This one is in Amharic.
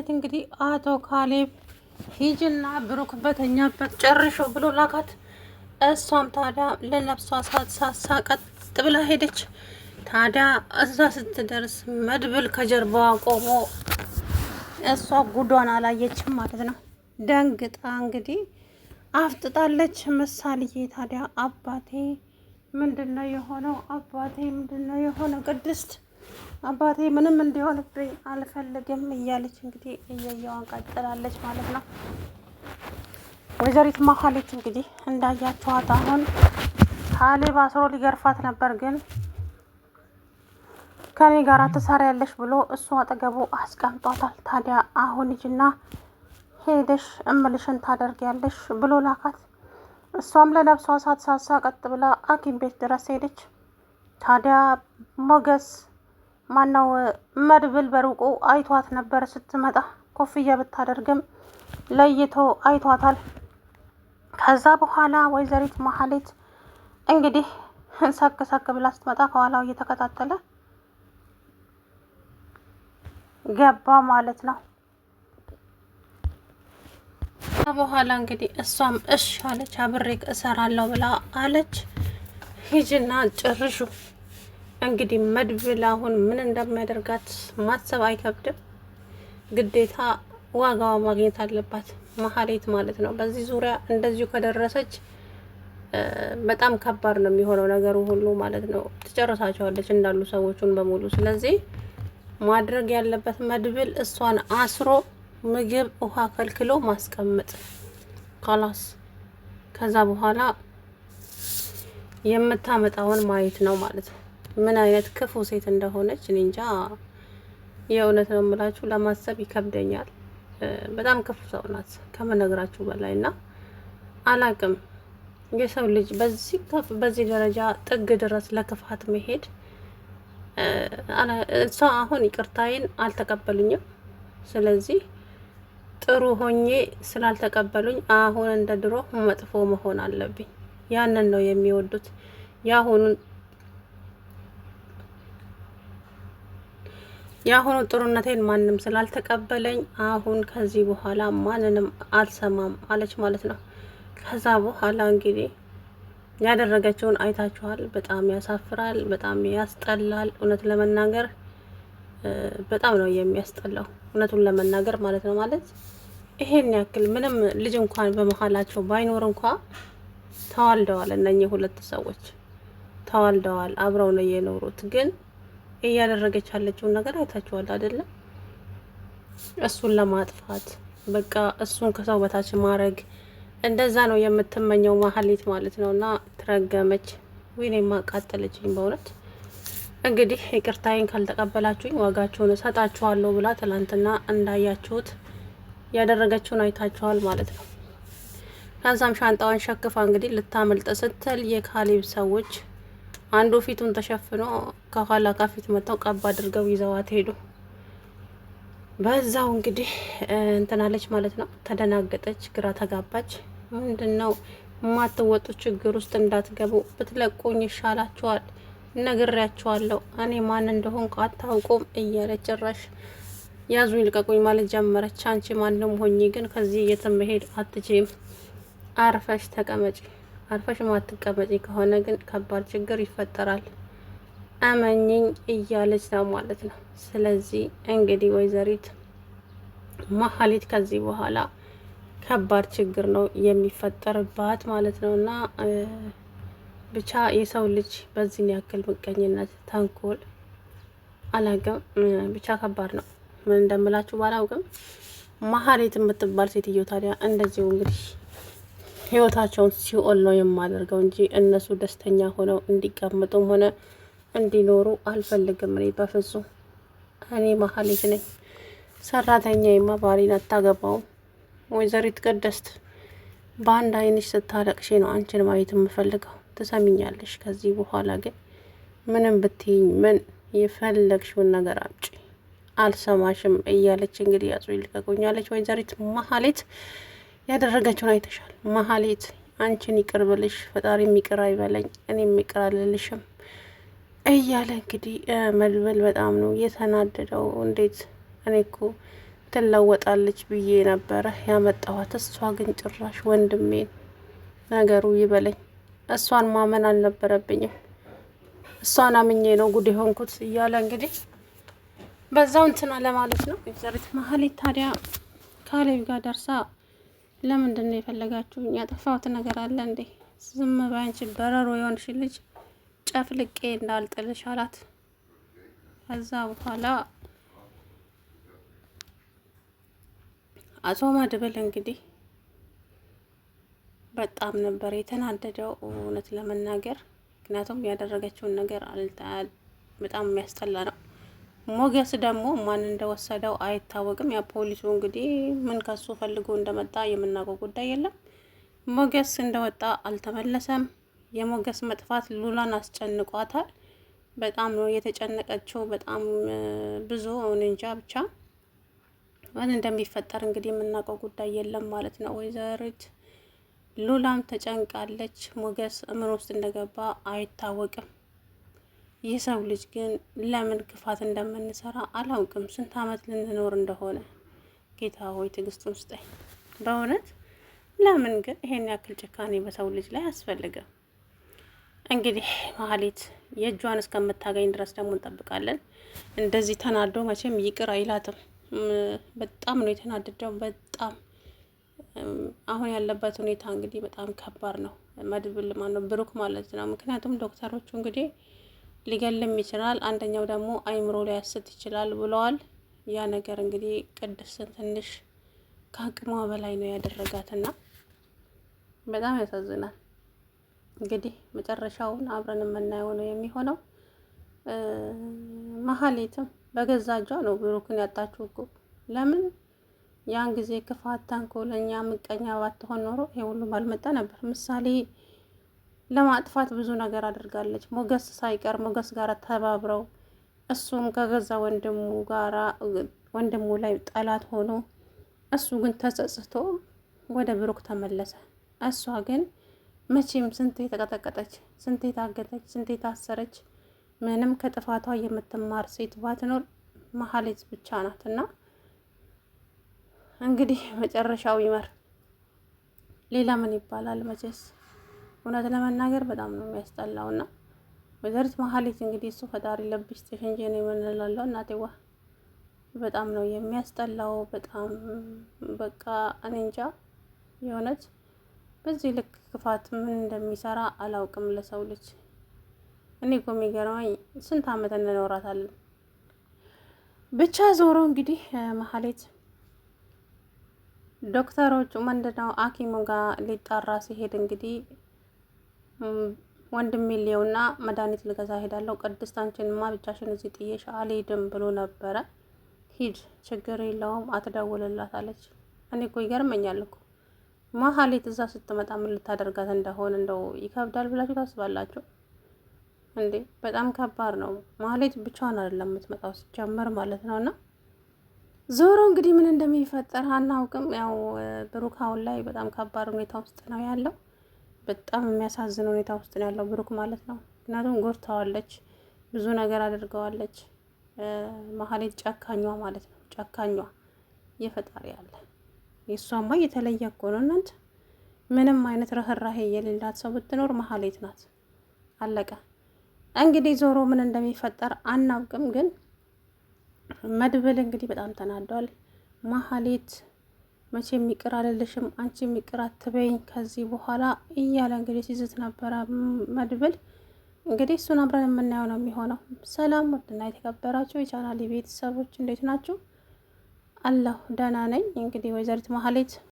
ማህሌት እንግዲህ አቶ ካሌብ ሂጅና ብሩክ በተኛበት ጨርሾ ብሎ ላካት። እሷም ታዲያ ለነፍሷ ሳትሳሳ ቀጥ ብላ ሄደች። ታዲያ እዛ ስትደርስ መድብል ከጀርባዋ ቆሞ እሷ ጉዷን አላየችም ማለት ነው። ደንግጣ እንግዲህ አፍጥጣለች። ምሳሌዬ ታዲያ አባቴ ምንድነው የሆነው? አባቴ ምንድነው የሆነው? ቅድስት አባቴ ምንም እንዲሆንብኝ አልፈልግም እያለች እንግዲህ እየየዋን ቀጥላለች ማለት ነው። ወይዘሪት ማህሌት እንግዲህ እንዳያችኋት አሁን ካሌብ አስሮ ሊገርፋት ነበር፣ ግን ከኔ ጋር ትሰሪያለሽ ብሎ እሱ አጠገቡ አስቀምጧታል። ታዲያ አሁን ሂጂና ሄደሽ እምልሽን ታደርጊያለሽ ብሎ ላካት። እሷም ለነፍሷ ሳትሳሳ ቀጥ ብላ ሐኪም ቤት ድረስ ሄደች። ታዲያ ሞገስ ማነው መድብል በሩቁ አይቷት ነበር ስትመጣ። ኮፍያ ብታደርግም ለይቶ አይቷታል። ከዛ በኋላ ወይዘሪት ማህሌት እንግዲህ ሰክ ሰክ ብላ ስትመጣ ከኋላው እየተከታተለ ገባ ማለት ነው። በኋላ እንግዲህ እሷም እሺ አለች፣ አብሬ እሰራለሁ ብላ አለች። ሂጂና ጨርሹ። እንግዲህ መድብል አሁን ምን እንደሚያደርጋት ማሰብ አይከብድም። ግዴታ ዋጋዋ ማግኘት አለባት ማህሌት ማለት ነው። በዚህ ዙሪያ እንደዚሁ ከደረሰች በጣም ከባድ ነው የሚሆነው ነገሩ ሁሉ ማለት ነው። ትጨርሳቸዋለች እንዳሉ ሰዎቹን በሙሉ። ስለዚህ ማድረግ ያለበት መድብል እሷን አስሮ ምግብ ውሃ ከልክሎ ማስቀመጥ ካላስ። ከዛ በኋላ የምታመጣውን ማየት ነው ማለት ነው። ምን አይነት ክፉ ሴት እንደሆነች እኔ እንጃ። የእውነት ነው የምላችሁ፣ ለማሰብ ይከብደኛል። በጣም ክፉ ሰው ናት ከመነግራችሁ በላይ እና አላቅም። የሰው ልጅ በዚህ ደረጃ ጥግ ድረስ ለክፋት መሄድ። እሷ አሁን ይቅርታዬን አልተቀበሉኝም፣ ስለዚህ ጥሩ ሆኜ ስላልተቀበሉኝ አሁን እንደ ድሮ መጥፎ መሆን አለብኝ። ያንን ነው የሚወዱት። የአሁኑ ጥሩነቴን ማንም ስላልተቀበለኝ አሁን ከዚህ በኋላ ማንንም አልሰማም አለች ማለት ነው። ከዛ በኋላ እንግዲህ ያደረገችውን አይታችኋል። በጣም ያሳፍራል፣ በጣም ያስጠላል። እውነት ለመናገር በጣም ነው የሚያስጠላው፣ እውነቱን ለመናገር ማለት ነው። ማለት ይሄን ያክል ምንም ልጅ እንኳን በመሀላቸው ባይኖር እንኳ ተዋልደዋል። እነኚህ ሁለት ሰዎች ተዋልደዋል፣ አብረው ነው የኖሩት። ግን እያደረገች ያለችውን ነገር አይታችኋል አይደለም? እሱን ለማጥፋት በቃ እሱን ከሰው በታች ማድረግ እንደዛ ነው የምትመኘው ማህሌት ማለት ነው። እና ትረገመች። ወይኔማ ቃጠለችኝ በእውነት። እንግዲህ ይቅርታዬን ካልተቀበላችሁኝ ዋጋችሁን እሰጣችኋለሁ ብላ ትላንትና እንዳያችሁት ያደረገችውን አይታችኋል ማለት ነው። ከዛም ሻንጣዋን ሸክፋ እንግዲህ ልታመልጥ ስትል የካሌብ ሰዎች አንዱ ፊቱን ተሸፍኖ ከኋላ ከፊት መጥተው ቀባ አድርገው ይዘዋት ሄዱ። በዛው እንግዲህ እንትናለች ማለት ነው። ተደናገጠች፣ ግራ ተጋባች። ምንድነው የማትወጡ ችግር ውስጥ እንዳትገቡ ብትለቁኝ ይሻላችኋል፣ ነግሬያችኋለሁ፣ እኔ ማን እንደሆንኩ አታውቁም እያለች ጭራሽ ያዙኝ ልቀቁኝ ማለት ጀመረች። አንቺ ማንም ሆኚ ግን ከዚህ የትም መሄድ አትችይም፣ አርፈሽ ተቀመጪ። አርፈሽ ማትቀመጪ ከሆነ ግን ከባድ ችግር ይፈጠራል፣ እመኝኝ እያለች ነው ማለት ነው። ስለዚህ እንግዲህ ወይዘሪት ማህሌት ከዚህ በኋላ ከባድ ችግር ነው የሚፈጠርባት ማለት ነው። እና ብቻ የሰው ልጅ በዚህን ያክል ምቀኝነት፣ ተንኮል አላውቅም፣ ብቻ ከባድ ነው። ምን እንደምላችሁ ባላውቅም ማህሌት የምትባል ሴትዮ ታዲያ እንደዚሁ እንግዲህ ህይወታቸውን ሲኦል ነው የማደርገው እንጂ እነሱ ደስተኛ ሆነው እንዲቀመጡም ሆነ እንዲኖሩ አልፈልግም። እኔ በፍጹም እኔ ማህሌት ነኝ። ሰራተኛዬማ ባሌን አታገባውም። ወይዘሪት ቅድስት በአንድ አይንሽ ስታለቅሽ ነው አንቺን ማየት የምፈልገው። ትሰሚኛለሽ? ከዚህ በኋላ ግን ምንም ብትይኝ ምን የፈለግሽውን ነገር አምጪ፣ አልሰማሽም እያለች እንግዲህ ያዙ ይልቀቁኛለች። ወይዘሪት ማህሌት ያደረገችውን አይተሻል። ማህሌት አንቺን ይቅር ብልሽ ፈጣሪም ይቅር አይበለኝ፣ እኔም ይቅር አልልሽም እያለ እንግዲህ መድብል በጣም ነው የተናደደው። እንዴት እኔ እኮ ትለወጣለች ብዬ ነበረ ያመጣኋት። እሷ ግን ጭራሽ ወንድሜን ነገሩ ይበለኝ። እሷን ማመን አልነበረብኝም። እሷን አምኜ ነው ጉድ የሆንኩት እያለ እንግዲህ በዛው እንትና ለማለት ነው። ወይዘሪት ማህሌት ታዲያ ካሌብ ጋር ደርሳ ለምንድን ነው የፈለጋችሁ? ያጠፋሁት ነገር አለ እንዴ? ዝም ባንቺ በረሮ የሆንሽ ልጅ ጨፍልቄ እንዳልጥልሽ አላት። ከዛ በኋላ አቶ መድብል እንግዲህ በጣም ነበር የተናደደው እውነት ለመናገር ምክንያቱም ያደረገችውን ነገር በጣም የሚያስጠላ ነው። ሞገስ ደግሞ ማን እንደወሰደው አይታወቅም። ያ ፖሊሱ እንግዲህ ምን ከሱ ፈልጎ እንደመጣ የምናውቀው ጉዳይ የለም። ሞገስ እንደወጣ አልተመለሰም። የሞገስ መጥፋት ሉላን አስጨንቋታል። በጣም ነው የተጨነቀችው። በጣም ብዙ እንጃ ብቻ ምን እንደሚፈጠር እንግዲህ የምናውቀው ጉዳይ የለም ማለት ነው። ወይዘሪት ሉላም ተጨንቃለች። ሞገስ ምን ውስጥ እንደገባ አይታወቅም። ይህ ሰው ልጅ ግን ለምን ክፋት እንደምንሰራ አላውቅም። ስንት አመት ልንኖር እንደሆነ ጌታ ሆይ ትዕግስቱን ስጠኝ። በእውነት ለምን ግን ይሄን ያክል ጭካኔ በሰው ልጅ ላይ አስፈልገም? እንግዲህ ማህሌት የእጇን እስከምታገኝ ድረስ ደግሞ እንጠብቃለን። እንደዚህ ተናዶ መቼም ይቅር አይላትም። በጣም ነው የተናደደው። በጣም አሁን ያለበት ሁኔታ እንግዲህ በጣም ከባድ ነው። መድብል ማነው ብሩክ ማለት ነው። ምክንያቱም ዶክተሮቹ እንግዲህ ሊገልም ይችላል፣ አንደኛው ደግሞ አይምሮ ሊያስት ይችላል ብለዋል። ያ ነገር እንግዲህ ቅድስትን ትንሽ ከአቅሟ በላይ ነው ያደረጋትና በጣም ያሳዝናል። እንግዲህ መጨረሻውን አብረን የምናየው ነው የሚሆነው። ማህሌትም በገዛ እጇ ነው ብሩክን ያጣችው እኮ። ለምን ያን ጊዜ ክፋት፣ ተንኮለኛ፣ ምቀኛ ባትሆን ኖሮ ይሄ ሁሉ ባልመጣ ነበር። ምሳሌ ለማጥፋት ብዙ ነገር አድርጋለች። ሞገስ ሳይቀር ሞገስ ጋር ተባብረው እሱም ከገዛ ወንድሙ ላይ ጠላት ሆኖ እሱ ግን ተጸጽቶ ወደ ብሩክ ተመለሰ። እሷ ግን መቼም ስንቴ ተቀጠቀጠች፣ ስንቴ ታገተች፣ ስንቴ ታሰረች። ምንም ከጥፋቷ የምትማር ሴት ባትኖር ማህሌት ብቻ ናት። እና እንግዲህ መጨረሻው ይመር። ሌላ ምን ይባላል መቼስ። እውነት ለመናገር በጣም ነው የሚያስጠላው። እና ወይዘሪት ማህሌት እንግዲህ እሱ ፈጣሪ ለብሽ ጥሽ እንጂ ነው የምንላለው። እናቴዋ በጣም ነው የሚያስጠላው። በጣም በቃ እኔ እንጃ የእውነት በዚህ ልክ ክፋት ምን እንደሚሰራ አላውቅም ለሰው ልጅ። እኔ እኮ የሚገርመኝ ስንት አመት እንኖራታለን። ብቻ ዞሮ እንግዲህ ማህሌት ዶክተሮቹ ምንድነው ሐኪሙ ጋር ሊጣራ ሲሄድ እንግዲህ ወንድሜ ሊየውና መድኃኒት ልገዛ ሄዳለሁ፣ ቅድስት አንቺንማ ብቻሽን እዚህ ጥዬሽ አልሄድም ብሎ ነበረ። ሂድ ችግር የለውም አትደውልላት አለች። እኔ እኮ ይገርመኛል እኮ ማህሌት እዛ ስትመጣ ምን ልታደርጋት እንደሆነ እንደው ይከብዳል ብላችሁ ታስባላችሁ እንዴ? በጣም ከባድ ነው። ማህሌት ብቻዋን አይደለም የምትመጣው ሲጀመር ማለት ነውና ዞሮ እንግዲህ ምን እንደሚፈጠር አናውቅም። ያው ብሩክ አሁን ላይ በጣም ከባድ ሁኔታ ውስጥ ነው ያለው። በጣም የሚያሳዝን ሁኔታ ውስጥ ነው ያለው ብሩክ ማለት ነው። ምክንያቱም ጎድታዋለች፣ ብዙ ነገር አድርገዋለች። ማህሌት ጨካኟ ማለት ነው። ጨካኟ የፈጣሪ ያለ የእሷማ የተለየ እኮ ነው እናንተ። ምንም አይነት ርህራሄ የሌላት ሰው ብትኖር ማህሌት ናት። አለቀ። እንግዲህ ዞሮ ምን እንደሚፈጠር አናውቅም። ግን መድብል እንግዲህ በጣም ተናዷል። ማህሌት መቼ የሚቅር አልልሽም፣ አንቺ የሚቅር አትበይኝ ከዚህ በኋላ እያለ እንግዲህ ሲዝት ነበረ መድብል። እንግዲህ እሱን አብረን የምናየው ነው የሚሆነው። ሰላም ውድና የተከበራችሁ የቻናሌ ቤተሰቦች እንዴት ናችሁ? አለሁ ደህና ነኝ። እንግዲህ ወይዘሪት ማህሌት